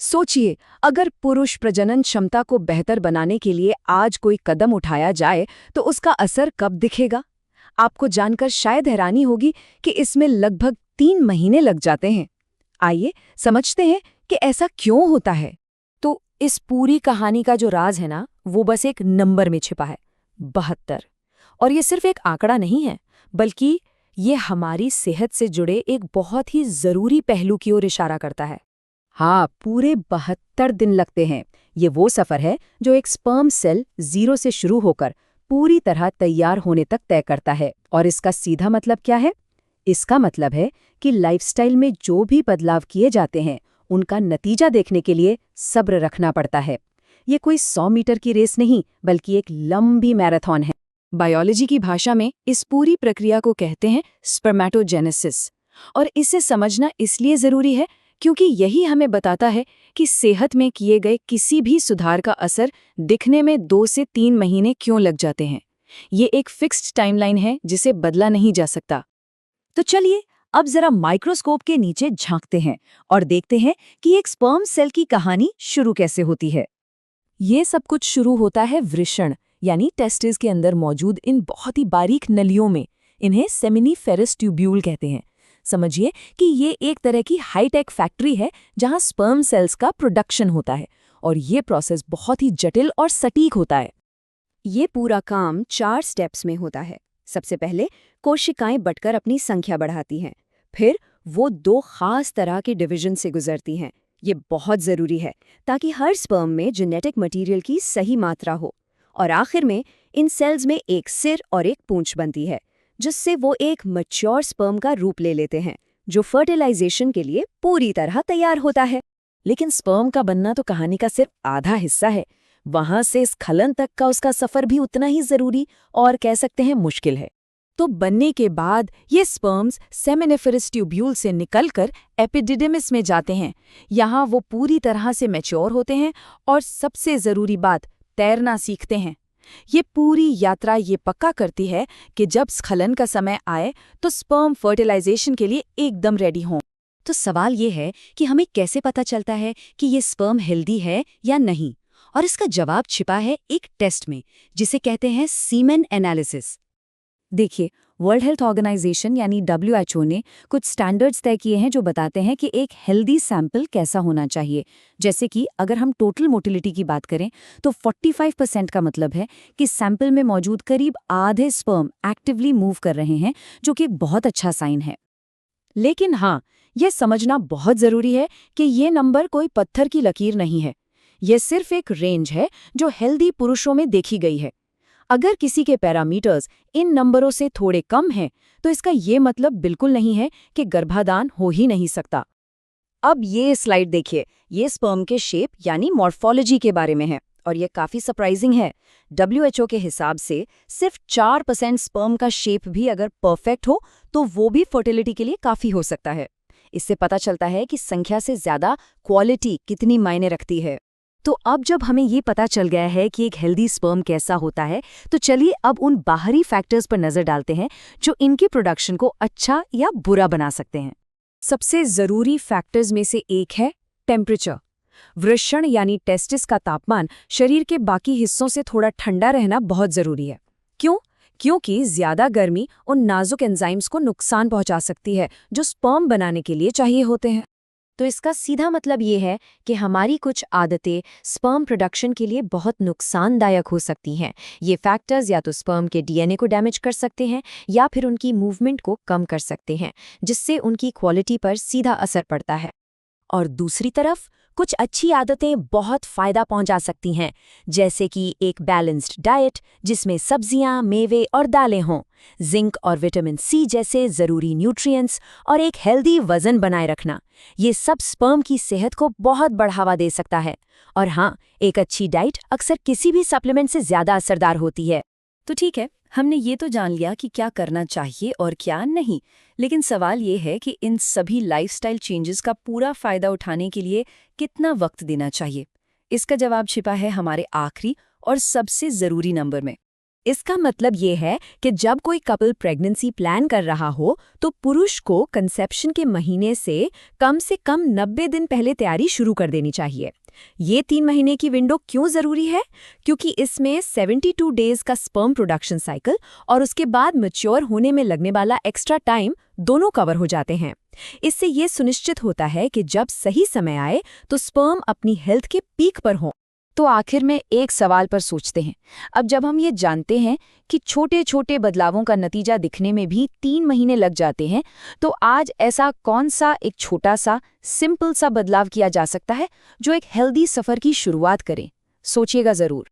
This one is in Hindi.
सोचिए, अगर पुरुष प्रजनन क्षमता को बेहतर बनाने के लिए आज कोई कदम उठाया जाए तो उसका असर कब दिखेगा? आपको जानकर शायद हैरानी होगी कि इसमें लगभग 3 महीने लग जाते हैं। आइए समझते हैं कि ऐसा क्यों होता है। तो इस पूरी कहानी का जो राज है ना, वो बस एक नंबर में छिपा है, 72। और ये सिर्फ एक आंकड़ा नहीं है, बल्कि ये हमारी सेहत से जुड़े एक बहुत ही जरूरी पहलू की ओर इशारा करता है। हाँ, पूरे 72 दिन लगते हैं। ये वो सफ़र है जो एक स्पर्म सेल 0 से शुरू होकर पूरी तरह तैयार होने तक तय करता है। और इसका सीधा मतलब क्या है? इसका मतलब है कि लाइफस्टाइल में जो भी बदलाव किए जाते हैं, उनका नतीजा देखने के लिए सब्र रखना पड़ता है। ये कोई 100 मीटर की रेस नहीं, बल्कि एक लंबी मैराथन है। बायोलॉजी की भाषा में इस पूरी प्रक्रिया को कहते हैं स्पर्मेटोजेनेसिस। और इसे समझना इसलिए ज़रूरी है क्योंकि यही हमें बताता है कि सेहत में किए गए किसी भी सुधार का असर दिखने में 2 से 3 महीने क्यों लग जाते हैं। ये एक फिक्स्ड टाइमलाइन है जिसे बदला नहीं जा सकता। तो चलिए अब जरा माइक्रोस्कोप के नीचे झांकते हैं और देखते हैं कि एक स्पर्म सेल की कहानी शुरू कैसे होती है। ये सब कुछ शुरू होता है वृषण यानी टेस्टिस के अंदर मौजूद इन बहुत ही बारीक नलियों में। इन्हें सेमिनिफेरस ट्यूब्यूल कहते हैं। समझिए कि ये एक तरह की हाईटेक फैक्ट्री है जहां स्पर्म सेल्स का प्रोडक्शन होता है, और ये प्रोसेस बहुत ही जटिल और सटीक होता है। ये पूरा काम 4 स्टेप्स में होता है। सबसे पहले कोशिकाएं बटकर अपनी संख्या बढ़ाती हैं। फिर वो 2 खास तरह के डिवीजन से गुजरती हैं। ये बहुत ज़रूरी है ताकि हर स्पर्म में जेनेटिक मटेरियल की सही मात्रा हो। और आखिर में इन सेल्स में एक सिर और एक पूंछ बनती है, जिससे वो एक मैच्योर स्पर्म का रूप ले लेते हैं, जो फर्टिलाइजेशन के लिए पूरी तरह तैयार होता है। लेकिन स्पर्म का बनना तो कहानी का सिर्फ आधा हिस्सा है। वहां से स्खलन तक का उसका सफर भी उतना ही जरूरी और कह सकते हैं मुश्किल है। तो बनने के बाद ये स्पर्म्स सेमिनिफेरस ट्यूब्यूल से निकलकर एपिडिडिमिस में जाते हैं। यहाँ वो पूरी तरह से मैच्योर होते हैं और सबसे जरूरी बात, तैरना सीखते हैं। ये पूरी यात्रा ये पक्का करती है कि जब स्खलन का समय आए तो स्पर्म फर्टिलाइजेशन के लिए एकदम रेडी हों। तो सवाल ये है कि हमें कैसे पता चलता है कि ये स्पर्म हेल्दी है या नहीं? और इसका जवाब छिपा है एक टेस्ट में, जिसे कहते हैं सीमेन एनालिसिस। देखिए, वर्ल्ड हेल्थ ऑर्गेनाइजेशन यानी WHO ने कुछ स्टैंडर्ड्स तय किए हैं जो बताते हैं कि एक हेल्दी सैंपल कैसा होना चाहिए। जैसे कि अगर हम टोटल मोटिलिटी की बात करें तो 45% का मतलब है कि सैंपल में मौजूद करीब आधे स्पर्म एक्टिवली मूव कर रहे हैं, जो कि एक बहुत अच्छा साइन है। लेकिन हाँ, यह समझना बहुत ज़रूरी है कि ये नंबर कोई पत्थर की लकीर नहीं है। ये सिर्फ एक रेंज है जो हेल्दी पुरुषों में देखी गई है। अगर किसी के पैरामीटर्स इन नंबरों से थोड़े कम हैं, तो इसका ये मतलब बिल्कुल नहीं है कि गर्भाधान हो ही नहीं सकता। अब ये स्लाइड देखिए, ये स्पर्म के शेप यानी मॉर्फोलॉजी के बारे में है, और ये काफ़ी सरप्राइजिंग है। WHO के हिसाब से सिर्फ 4% स्पर्म का शेप भी अगर परफेक्ट हो, तो वो भी फर्टिलिटी के लिए काफ़ी हो सकता है। इससे पता चलता है कि संख्या से ज़्यादा क्वालिटी कितनी मायने रखती है। तो अब जब हमें ये पता चल गया है कि एक हेल्दी स्पर्म कैसा होता है, तो चलिए अब उन बाहरी फैक्टर्स पर नज़र डालते हैं जो इनकी प्रोडक्शन को अच्छा या बुरा बना सकते हैं। सबसे ज़रूरी फैक्टर्स में से एक है टेम्परेचर। वृषण यानी टेस्टिस का तापमान शरीर के बाकी हिस्सों से थोड़ा ठंडा रहना बहुत ज़रूरी है। क्यों? क्योंकि ज़्यादा गर्मी उन नाजुक एंजाइम्स को नुकसान पहुंचा सकती है जो स्पर्म बनाने के लिए चाहिए होते हैं। तो इसका सीधा मतलब ये है कि हमारी कुछ आदतें स्पर्म प्रोडक्शन के लिए बहुत नुकसानदायक हो सकती हैं। ये फैक्टर्स या तो स्पर्म के DNA को डैमेज कर सकते हैं या फिर उनकी मूवमेंट को कम कर सकते हैं, जिससे उनकी क्वालिटी पर सीधा असर पड़ता है। और दूसरी तरफ कुछ अच्छी आदतें बहुत फायदा पहुंचा सकती हैं, जैसे कि एक बैलेंस्ड डाइट जिसमें सब्जियां, मेवे और दालें हों, जिंक और विटामिन C जैसे ज़रूरी न्यूट्रिएंट्स, और एक हेल्दी वजन बनाए रखना। ये सब स्पर्म की सेहत को बहुत बढ़ावा दे सकता है। और हाँ, एक अच्छी डाइट अक्सर किसी भी सप्लीमेंट से ज़्यादा असरदार होती है। तो ठीक है, हमने ये तो जान लिया कि क्या करना चाहिए और क्या नहीं, लेकिन सवाल ये है कि इन सभी लाइफस्टाइल चेंजेस का पूरा फायदा उठाने के लिए कितना वक्त देना चाहिए। इसका जवाब छिपा है हमारे आखिरी और सबसे ज़रूरी नंबर में। इसका मतलब ये है कि जब कोई कपल प्रेगनेंसी प्लान कर रहा हो तो पुरुष को कंसेप्शन के महीने से कम 90 दिन पहले तैयारी शुरू कर देनी चाहिए। ये 3 महीने की विंडो क्यों ज़रूरी है? क्योंकि इसमें 72 डेज का स्पर्म प्रोडक्शन साइकिल और उसके बाद मैच्योर होने में लगने वाला एक्स्ट्रा टाइम दोनों कवर हो जाते हैं। इससे ये सुनिश्चित होता है कि जब सही समय आए तो स्पर्म अपनी हेल्थ के पीक पर हो। तो आखिर में एक सवाल पर सोचते हैं। अब जब हम ये जानते हैं कि छोटे छोटे बदलावों का नतीजा दिखने में भी 3 महीने लग जाते हैं, तो आज ऐसा कौन सा एक छोटा सा सिंपल सा बदलाव किया जा सकता है जो एक हेल्दी सफ़र की शुरुआत करे? सोचिएगा ज़रूर।